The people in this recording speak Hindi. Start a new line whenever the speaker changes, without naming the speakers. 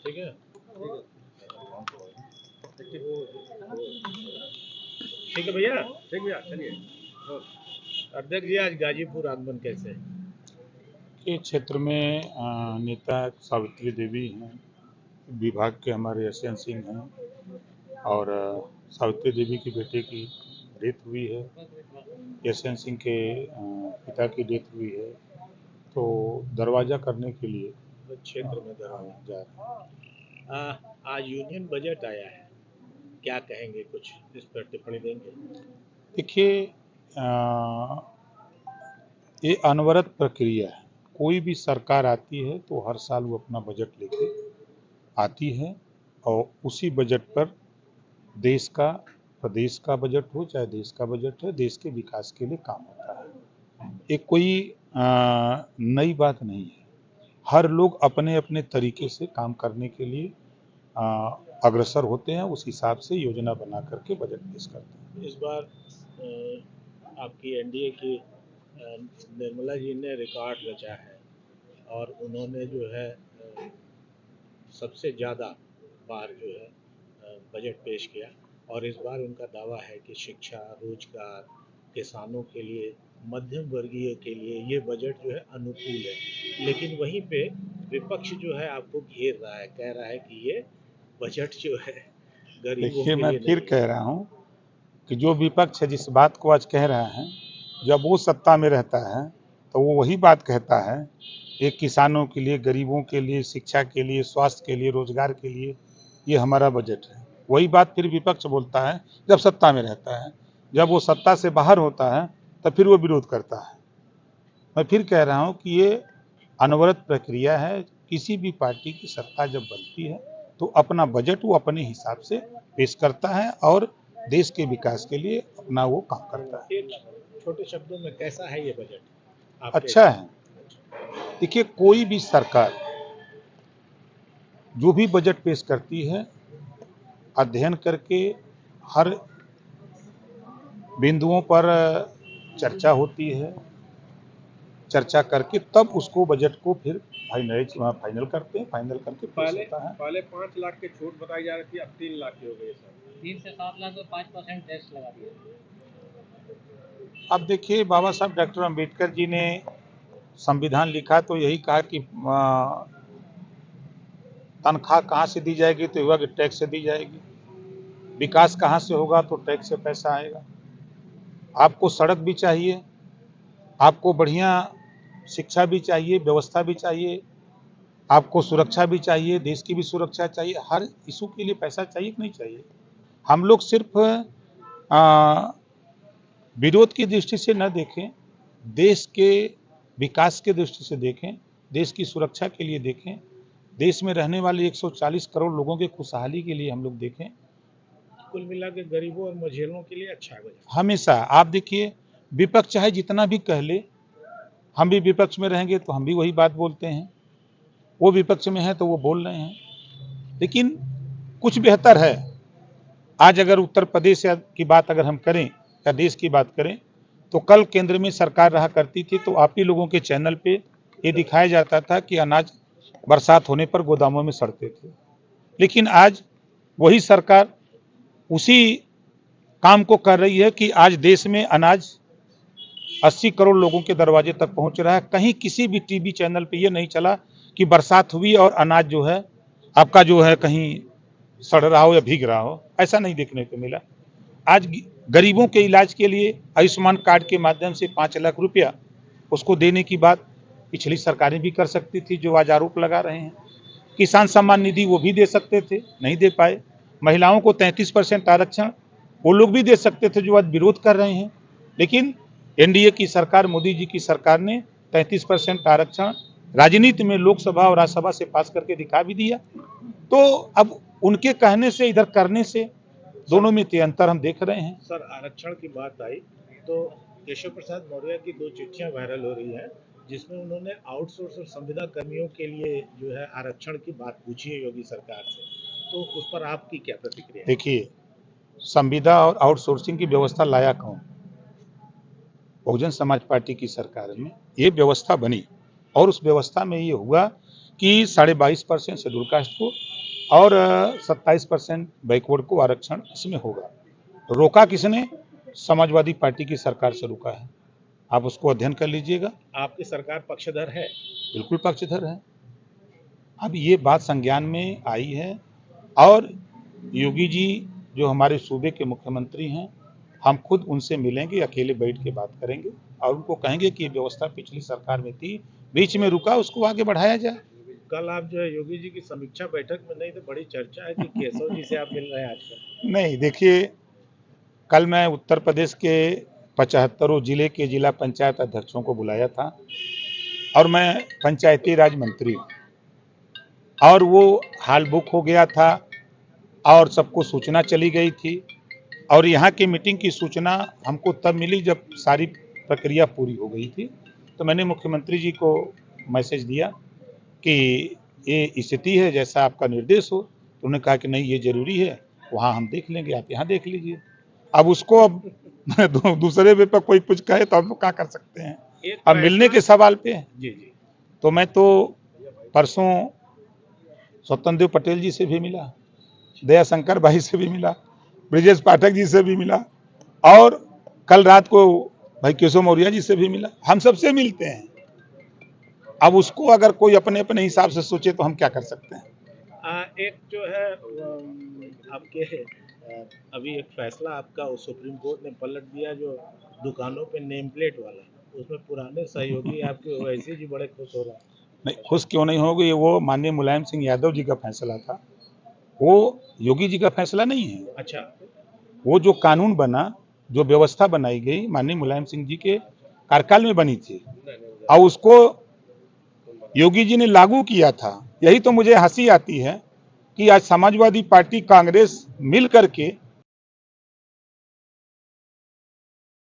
ठीक है, ठीक है भैया, ठीक भैया, चलिए। अध्यक्ष जी, आज गाजीपुर आगमन कैसे है?
के क्षेत्र में नेता सावित्री देवी हैं, विभाग के हमारे यशवंत सिंह हैं और सावित्री देवी के बेटे की डेथ हुई है, यशवंत सिंह के पिता की डेथ हुई है, तो दरवाजा करने के लिए
क्षेत्र में दरवाजा
जा रहे हैं।
आज यूनियन बजट आया है, क्या कहेंगे, कुछ इस पर टिप्पणी देंगे?
देखिए, ये अनवरत प्रक्रिया है। कोई भी सरकार आती है तो हर साल वो अपना बजट लेके आती है और उसी बजट पर देश का, प्रदेश का बजट हो चाहे देश का बजट है, देश के विकास के लिए काम होता है। ये कोई नई बात नहीं है। हर लोग अपने अपने तरीके से काम करने के लिए अग्रसर होते हैं, उस हिसाब से योजना बना करके बजट पेश करते हैं।
इस बार आपकी एनडीए की निर्मला जी ने रिकॉर्ड रचा है और उन्होंने जो है सबसे ज़्यादा बार जो है बजट पेश किया और इस बार उनका दावा है कि शिक्षा, रोजगार, किसानों के लिए, मध्यम वर्गीय के लिए ये बजट जो है अनुकूल है। लेकिन वहीं पे विपक्ष जो है आपको घेर रहा है, कह रहा है कि ये बजट जो है गरीबों के लिए
मैं फिर
नहीं
कह रहा हूँ कि जो विपक्ष है जिस बात को आज कह रहा है, जब वो सत्ता में रहता है तो वो वही बात कहता है, एक किसानों के लिए, गरीबों के लिए, शिक्षा के लिए, स्वास्थ्य के लिए, रोजगार के लिए ये हमारा बजट है। वही बात फिर विपक्ष बोलता है जब सत्ता में रहता है। जब वो सत्ता से बाहर होता है तो फिर वो विरोध करता है। मैं फिर कह रहा हूँ कि ये अनवरत प्रक्रिया है। किसी भी पार्टी की सत्ता जब बनती है तो अपना बजट वो अपने हिसाब से पेश करता है और देश के विकास के लिए अपना वो काम करता है।
छोटे शब्दों में कैसा है ये बजट?
अच्छा है। देखिए, कोई भी सरकार जो भी बजट पेश करती है, अध्ययन करके हर बिंदुओं पर चर्चा होती है, चर्चा करके तब उसको बजट को फिर फाइनल करते हैं, फाइनल करके
पहले 5 लाख की छूट बताई जा रही थी, अब 3 लाख की हो गई सर।
3 से 7 लाख में 5% टैक्स लगा दिया।
अब देखिए, बाबा साहब डॉक्टर अम्बेडकर जी ने संविधान लिखा तो यही कहा कि तनख्वाह कहाँ से दी जाएगी, तो युवा के टैक्स से दी जाएगी। विकास कहाँ से होगा, तो टैक्स से पैसा आएगा। आपको सड़क भी चाहिए, आपको बढ़िया शिक्षा भी चाहिए, व्यवस्था भी चाहिए, आपको सुरक्षा भी चाहिए, देश की भी सुरक्षा चाहिए, हर इशू के लिए पैसा चाहिए कि नहीं चाहिए। हम लोग सिर्फ विरोध की दृष्टि से न देखें, देश के विकास के दृष्टि से देखें, देश की सुरक्षा के लिए देखें, देश में रहने वाले 140 करोड़ लोगों के खुशहाली के लिए हम लोग देखें।
कुल मिला के गरीबों और मझेलों के लिए अच्छा है।
हमेशा आप देखिए, विपक्ष चाहे जितना भी कह ले, हम भी विपक्ष में रहेंगे तो हम भी वही बात बोलते हैं, वो विपक्ष में है तो वो बोल रहे हैं। लेकिन कुछ बेहतर है। आज अगर उत्तर प्रदेश की बात अगर हम करें या देश की बात करें, तो कल केंद्र में सरकार रहा करती थी तो आप ही लोगों के चैनल पे ये दिखाया जाता था कि अनाज बरसात होने पर गोदामों में सड़ते थे। लेकिन आज वही सरकार उसी काम को कर रही है कि आज देश में अनाज 80 करोड़ लोगों के दरवाजे तक पहुंच रहा है। कहीं किसी भी टीवी चैनल पे ये नहीं चला कि बरसात हुई और अनाज जो है आपका जो है कहीं सड़ रहा हो या भीग रहा हो, ऐसा नहीं देखने को मिला। आज गरीबों के इलाज के लिए आयुष्मान कार्ड के माध्यम से 5 लाख रुपया उसको देने की बात पिछली सरकारें भी कर सकती थी, जो आज आरोप लगा रहे हैं। किसान सम्मान निधि वो भी दे सकते थे, नहीं दे पाए। महिलाओं को 33% आरक्षण वो लोग भी दे सकते थे, जो आज विरोध कर रहे हैं। लेकिन एनडीए की सरकार, मोदी जी की सरकार ने 33% आरक्षण राजनीति में लोकसभा और राज्यसभा से पास करके दिखा भी दिया। तो अब उनके कहने से इधर करने से दोनों में अंतर हम देख रहे हैं।
सर, आरक्षण की बात आई तो केशव प्रसाद मौर्य की 2 चिट्ठियां वायरल हो रही हैं, जिसमें उन्होंने आउटसोर्स और संविदा कर्मियों के लिए जो है आरक्षण की बात पूछी है योगी सरकार से, तो उस पर आपकी क्या प्रतिक्रिया है?
देखिए, संविदा और आउटसोर्सिंग की व्यवस्था लाया कौन? बहुजन समाज पार्टी की सरकार में ये व्यवस्था बनी और उस व्यवस्था में ये हुआ कि 22.5% शेड्यूल कास्ट को और 27% बैकवर्ड को आरक्षण इसमें होगा। रोका किसने? समाजवादी पार्टी की सरकार से रुका है। आप उसको अध्ययन कर लीजिएगा।
आपकी सरकार पक्षधर है?
बिल्कुल पक्षधर है। अब ये बात संज्ञान में आई है और योगी जी जो हमारे सूबे के मुख्यमंत्री हैं, हम खुद उनसे मिलेंगे, अकेले बैठ के बात करेंगे और उनको कहेंगे कि ये व्यवस्था पिछली सरकार में थी, बीच में रुका, उसको आगे बढ़ाया जाए।
कल आप जो है योगी जी की समीक्षा बैठक में नहीं, तो बड़ी चर्चा है कि केशव जी से आप मिल रहे हैं आजकल।
नहीं, देखिए, कल मैं उत्तर प्रदेश के 75 जिले के जिला पंचायत अध्यक्षों को बुलाया था और मैं पंचायती राज मंत्री हूँ और वो हाल बुक हो गया था और सबको सूचना चली गई थी और यहाँ की मीटिंग की सूचना हमको तब मिली जब सारी प्रक्रिया पूरी हो गई थी। तो मैंने मुख्यमंत्री जी को मैसेज दिया कि ये स्थिति है, जैसा आपका निर्देश हो। तो उन्होंने कहा कि नहीं, ये जरूरी है, वहाँ हम देख लेंगे, आप यहाँ देख लीजिए। अब उसको अब दूसरे पे पर कोई कुछ कहे तो हम लोग क्या कर सकते हैं। अब मिलने के सवाल पे
जी जी,
तो मैं तो परसों स्वतंत्र देव पटेल जी से भी मिला, दया शंकर भाई से भी मिला, ब्रिजेश पाठक जी से भी मिला और कल रात को भाई केशव मौर्य जी से भी मिला। हम सबसे मिलते हैं। अब उसको अगर कोई अपने अपने हिसाब से सोचे तो हम क्या कर सकते हैं।
एक जो है आपके अभी एक फैसला आपका सुप्रीम कोर्ट ने पलट दिया, जो दुकानों पे नेम प्लेट वाला, उसमें पुराने सहयोगी आपके ओवैसी जी बड़े खुश हो रहे हैं।
नहीं, खुश क्यों नहीं होगी? वो माननीय मुलायम सिंह यादव जी का फैसला था, वो योगी जी का फैसला नहीं है।
अच्छा,
वो जो कानून बना, जो व्यवस्था बनाई गई, माननीय मुलायम सिंह जी के कार्यकाल में बनी थी और उसको योगी जी ने लागू किया था। यही तो मुझे हंसी आती है कि आज समाजवादी पार्टी, कांग्रेस मिल करके